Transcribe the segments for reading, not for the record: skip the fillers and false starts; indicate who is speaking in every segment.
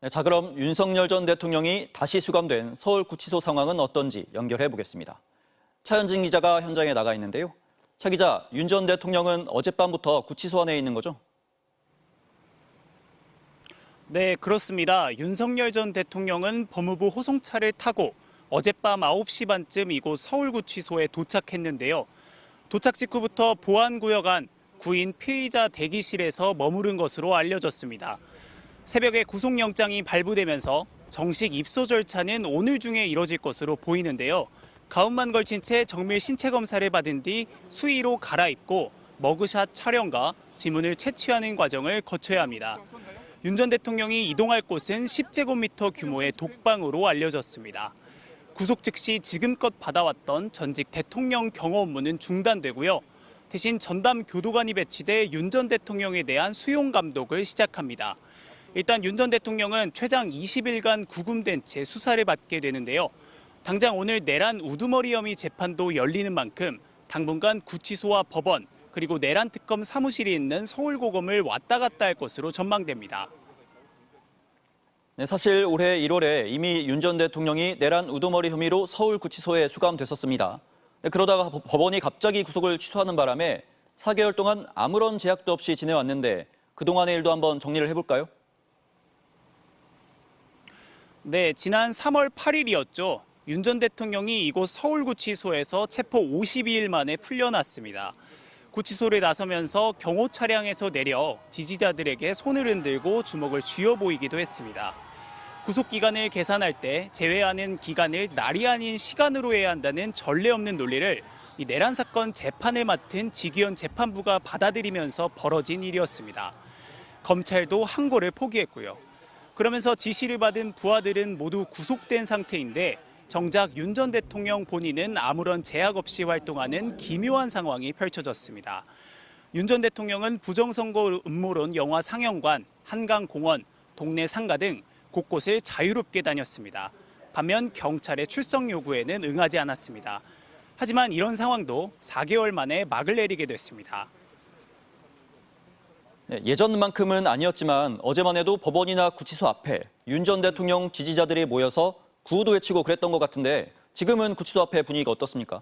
Speaker 1: 네, 자, 그럼 윤석열 전 대통령이 다시 수감된 서울구치소 상황은 어떤지 연결해 보겠습니다. 차현진 기자가 현장에 나가 있는데요. 차 기자, 윤 전 대통령은 어젯밤부터 구치소 안에 있는 거죠?
Speaker 2: 네, 그렇습니다. 윤석열 전 대통령은 법무부 호송차를 타고 어젯밤 9시 반쯤 이곳 서울구치소에 도착했는데요. 도착 직후부터 보안구역 안 구인 피의자 대기실에서 머무른 것으로 알려졌습니다. 새벽에 구속영장이 발부되면서 정식 입소 절차는 오늘 중에 이뤄질 것으로 보이는데요. 가운만 걸친 채 정밀 신체 검사를 받은 뒤 수의로 갈아입고 머그샷 촬영과 지문을 채취하는 과정을 거쳐야 합니다. 윤 전 대통령이 이동할 곳은 10제곱미터 규모의 독방으로 알려졌습니다. 구속 즉시 지금껏 받아왔던 전직 대통령 경호 업무는 중단되고요. 대신 전담 교도관이 배치돼 윤 전 대통령에 대한 수용 감독을 시작합니다. 일단 윤 전 대통령은 최장 20일간 구금된 채 수사를 받게 되는데요. 당장 오늘 내란 우두머리 혐의 재판도 열리는 만큼 당분간 구치소와 법원, 그리고 내란 특검 사무실이 있는 서울고검을 왔다 갔다 할 것으로 전망됩니다.
Speaker 1: 네, 사실 올해 1월에 이미 윤 전 대통령이 내란 우두머리 혐의로 서울구치소에 수감됐었습니다. 네, 그러다가 법원이 갑자기 구속을 취소하는 바람에 4개월 동안 아무런 제약도 없이 지내왔는데 그동안의 일도 한번 정리를 해볼까요?
Speaker 2: 네, 지난 3월 8일이었죠. 윤 전 대통령이 이곳 서울구치소에서 체포 52일 만에 풀려났습니다. 구치소를 나서면서 경호 차량에서 내려 지지자들에게 손을 흔들고 주먹을 쥐어 보이기도 했습니다. 구속 기간을 계산할 때 제외하는 기간을 날이 아닌 시간으로 해야 한다는 전례 없는 논리를 이 내란 사건 재판을 맡은 지기현 재판부가 받아들이면서 벌어진 일이었습니다. 검찰도 항고를 포기했고요. 그러면서 지시를 받은 부하들은 모두 구속된 상태인데 정작 윤 전 대통령 본인은 아무런 제약 없이 활동하는 기묘한 상황이 펼쳐졌습니다. 윤 전 대통령은 부정선거 음모론 영화 상영관, 한강공원, 동네 상가 등 곳곳을 자유롭게 다녔습니다. 반면 경찰의 출석 요구에는 응하지 않았습니다. 하지만 이런 상황도 4개월 만에 막을 내리게 됐습니다.
Speaker 1: 네, 예전만큼은 아니었지만 어제만 해도 법원이나 구치소 앞에 윤 전 대통령 지지자들이 모여서 구호도 외치고 그랬던 것 같은데 지금은 구치소 앞의 분위기가 어떻습니까?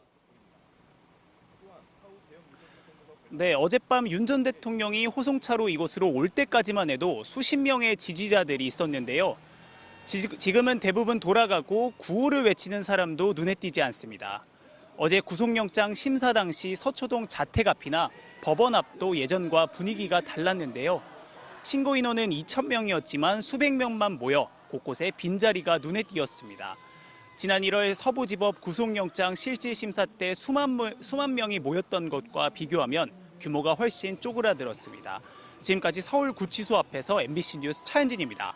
Speaker 2: 네, 어젯밤 윤 전 대통령이 호송차로 이곳으로 올 때까지만 해도 수십 명의 지지자들이 있었는데요. 지금은 대부분 돌아가고 구호를 외치는 사람도 눈에 띄지 않습니다. 어제 구속영장 심사 당시 서초동 자택 앞이나 법원 앞도 예전과 분위기가 달랐는데요. 신고 인원은 2,000명이었지만 수백 명만 모여 곳곳에 빈자리가 눈에 띄었습니다. 지난 1월 서부지법 구속영장 실질심사 때 수만 명이 모였던 것과 비교하면 규모가 훨씬 쪼그라들었습니다. 지금까지 서울구치소 앞에서 MBC 뉴스 차현진입니다.